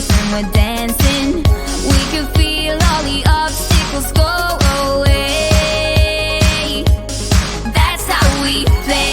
face when we're dancing. We can feel all the obstacles go away. That's how we play.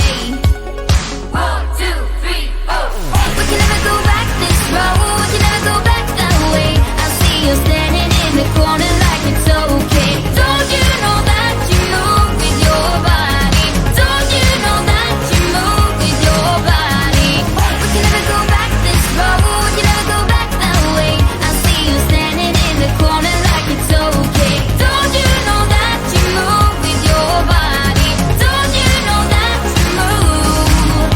1, 2, 3, 4. We can never go back this road. We can never go back that way. I see you standing in the corner like it's okay. Don't you know that you move with your body? Don't you know that you move with your body? We can never go back this road. We can never go back that way. I see you standing in the corner like it's okay. Don't you know that you move with your body? Don't you know that you move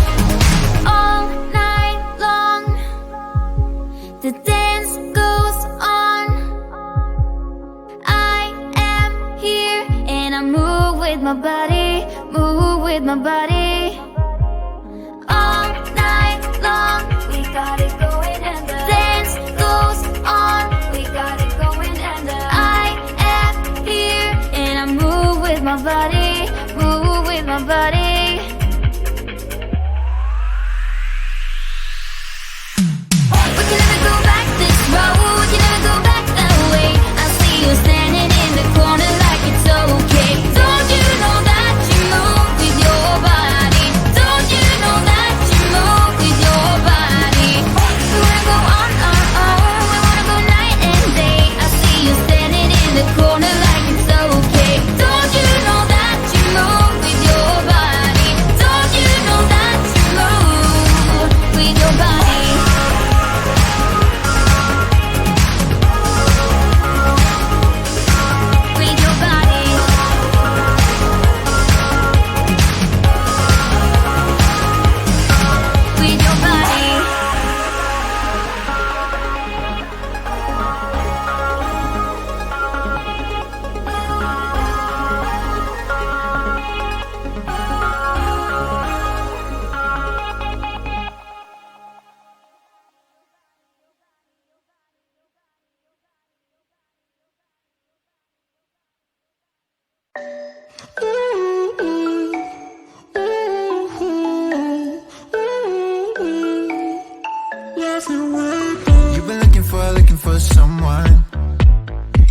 all night long? The dance goes on. I am here and I move with my body, move with my body. All night long, we got it going and the dance goes on. We got it going and I am here and I move with my body, move with my body. We can never go back this road. We can never go back that way. I see you standing in the corner like it's okay. Don't you know that you move with your body? Don't you know that you move with your body? We wanna go on our own. We wanna go night and day. I see you standing in the corner like it's okay. Don't you know that you move with your body? Don't you know that you move with your body? With your body. With your body. You've been looking for someone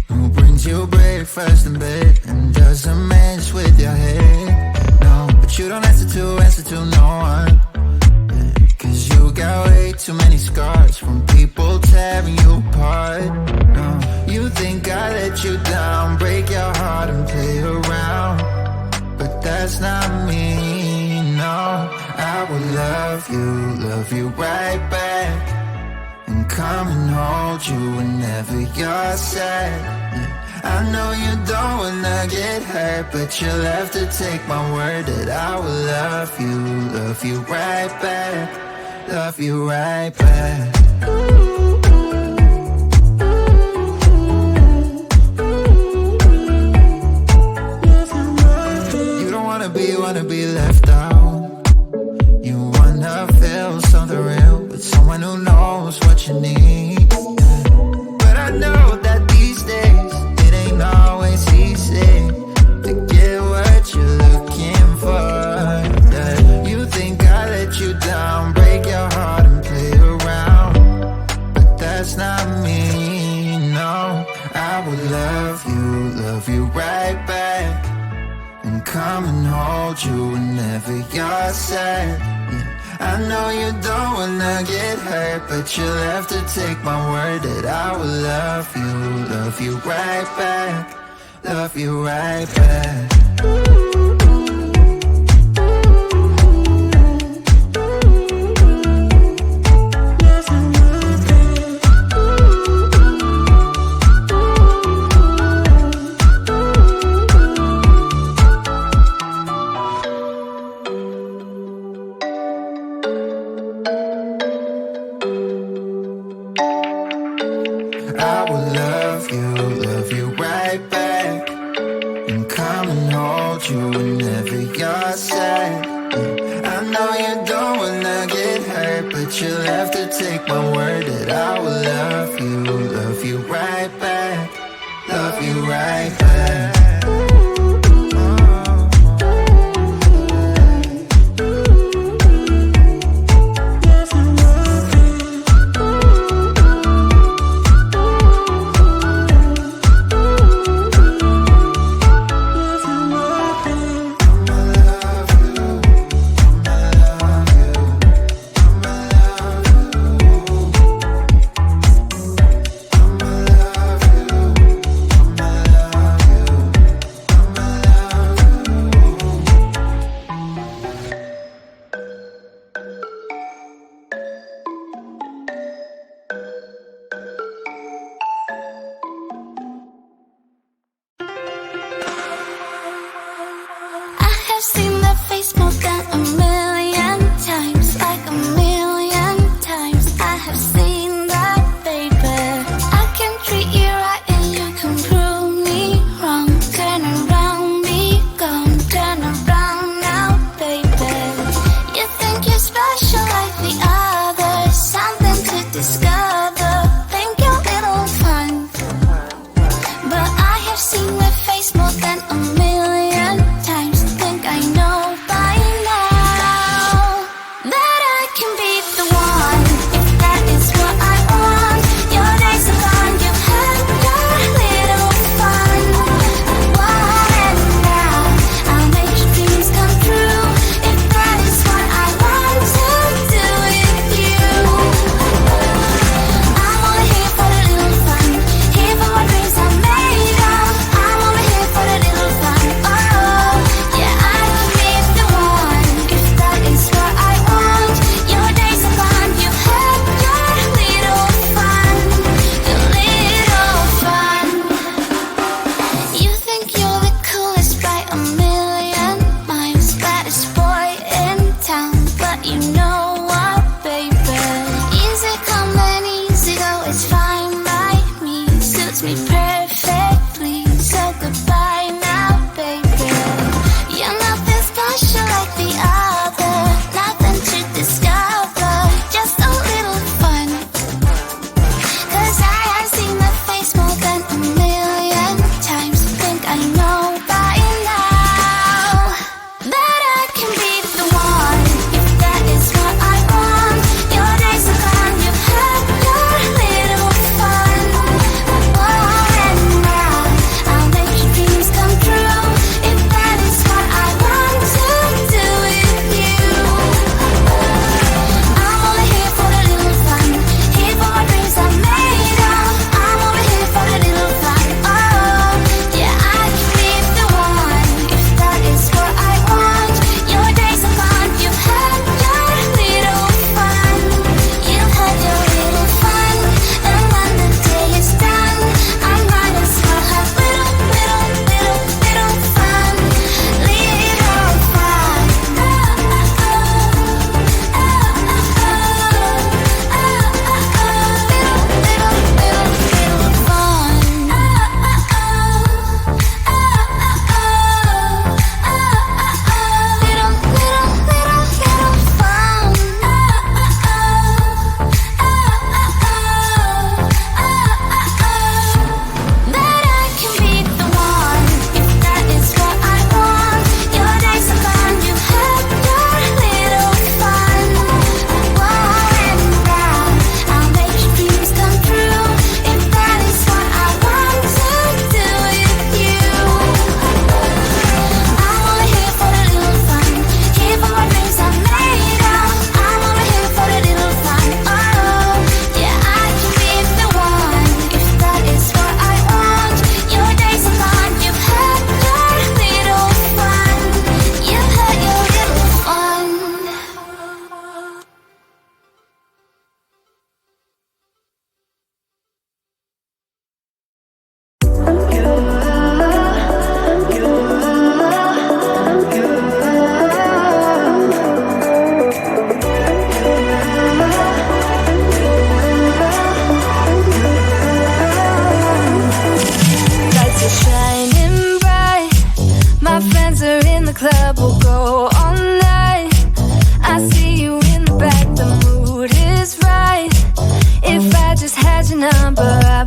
who brings you breakfast in bed and doesn't mess with your head. No, but you don't answer to no one. Cause you got way too many scars from people tearing you apart. No, you think I let you down, break your heart and play around. But that's not me, no. I will love you right back. And come and hold you whenever you're sad. I know you don't wanna get hurt, but you'll have to take my word that I will love you right back. Love you right back. You don't wanna be left out. You wanna feel something real with someone who knows what you need. But I know that these days it ain't always easy to get what you're looking for. Yeah. You think I let you down, break your heart and play around. But that's not me, no. I will love you right back. And come and hold you whenever you're sad. I know you don't wanna get hurt, but you'll have to take my word that I will love you right back. Love you right back. I will love you right back. And come and hold you whenever you're sad. I know you don't wanna get hurt, but you'll have to take my word that I will love you right back. Love you right back.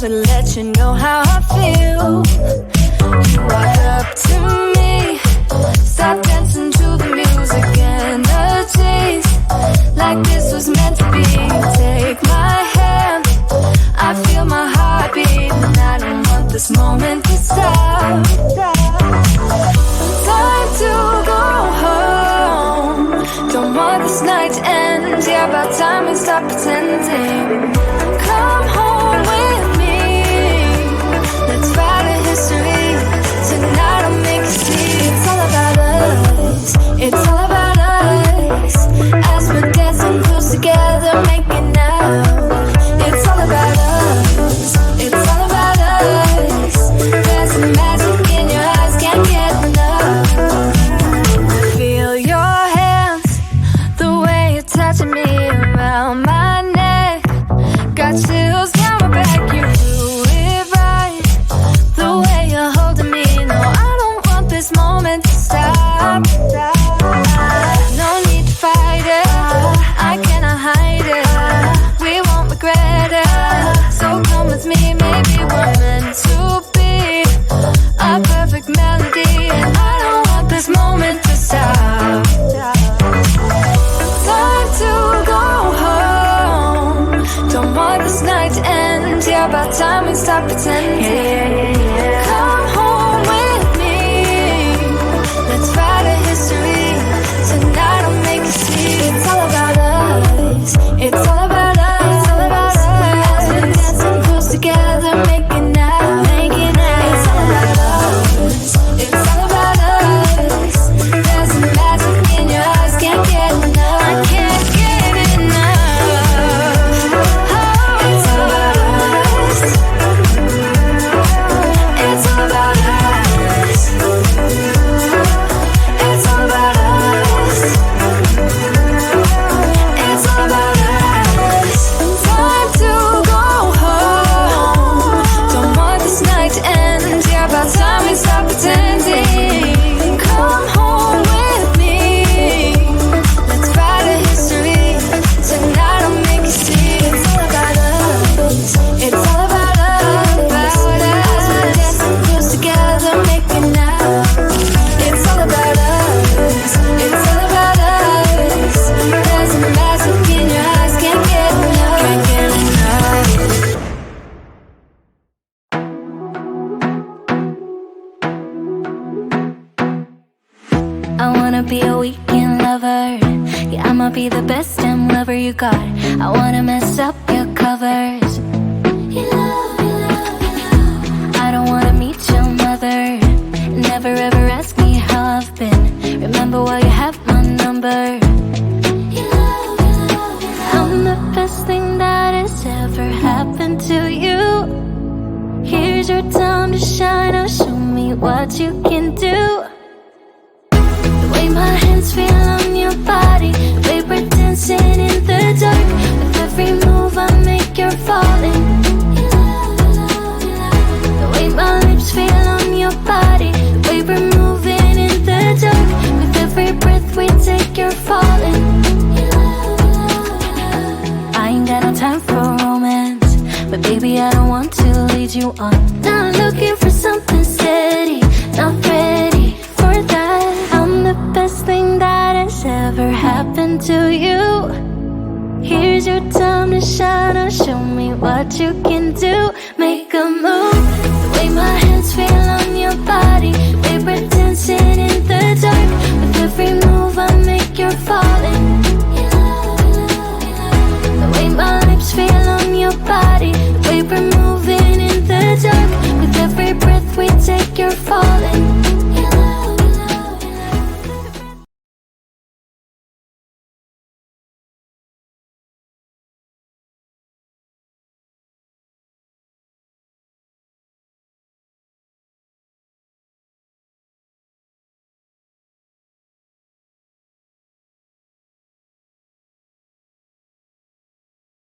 to let you know how I feel. You walk up to me, start dancing to the music and the taste, like this was meant to be. Take my hand, I feel my heart beat, and I don't want this moment to stop. Time to go home, don't want this night to end. Yeah, about time we stop pretending. Come home with me, let's write a history. Tonight I'll make you see. It's all about us, it's all about us. As we're dancing close together, making out. It's all about us, it's all about us. There's some magic in your eyes, can't get enough. Feel your hands, the way you're touching me around my neck. Got chills down my back, you do it right. The way you're holding me, no, I don't want this moment to stop. No need to fight it, I cannot hide it. We won't regret it, so come with me, maybe we're meant to be. A perfect melody, and I don't want this moment to stop. Time to go home, don't want this night to end. Yeah, about time we stop pretending. Come home with me, let's write a history. Tonight I'll make you see. It's all about us, it's all about us. It's all about us. As we're dancing close together, making out, making out. It's all about us, it's all about us. There's some magic in your eyes, can't get enough. I can't get enough. Oh, it's all about us, it's all about us. It's all about us, it's all about us. Time to go home, don't want this night to end. Yeah, about time we stop pretending. Come home with me, let's write a history. Tonight I'll make you see. It's all about us, it's all about us. As we're dancing close together, making out. It's all about us, it's all about us. There's a magic in your eyes, can't get enough, can't get enough. I wanna be a weekend lover. Yeah, I'ma be the best damn lover you got. I wanna mess up your covers. You love, you love, you love. I don't wanna meet your mother. Never ever ask me how I've been. Remember while you have my number. You love, you love, you love. I'm the best thing that has ever happened to you. Here's your time to shine. Now show me what you can do. The way my hands feel on your body, the way we're dancing in the dark. With every move I make, you're falling. You love, you love, you love. The way my lips feel on your body, the way we're moving in the dark. With every breath we take, you're falling. You love, you love, you love. I ain't got no time for romance, but baby I don't want to lead you on. Not looking for something steady, not ready for that. I'm the best thing that has ever happened to you. Here's your time to shine. Now show me what you can do. Make a move. The way my hands feel on your body, the way we're dancing in the dark. With every move I make, you're falling. You love, you love, you love. The way my lips feel on your body,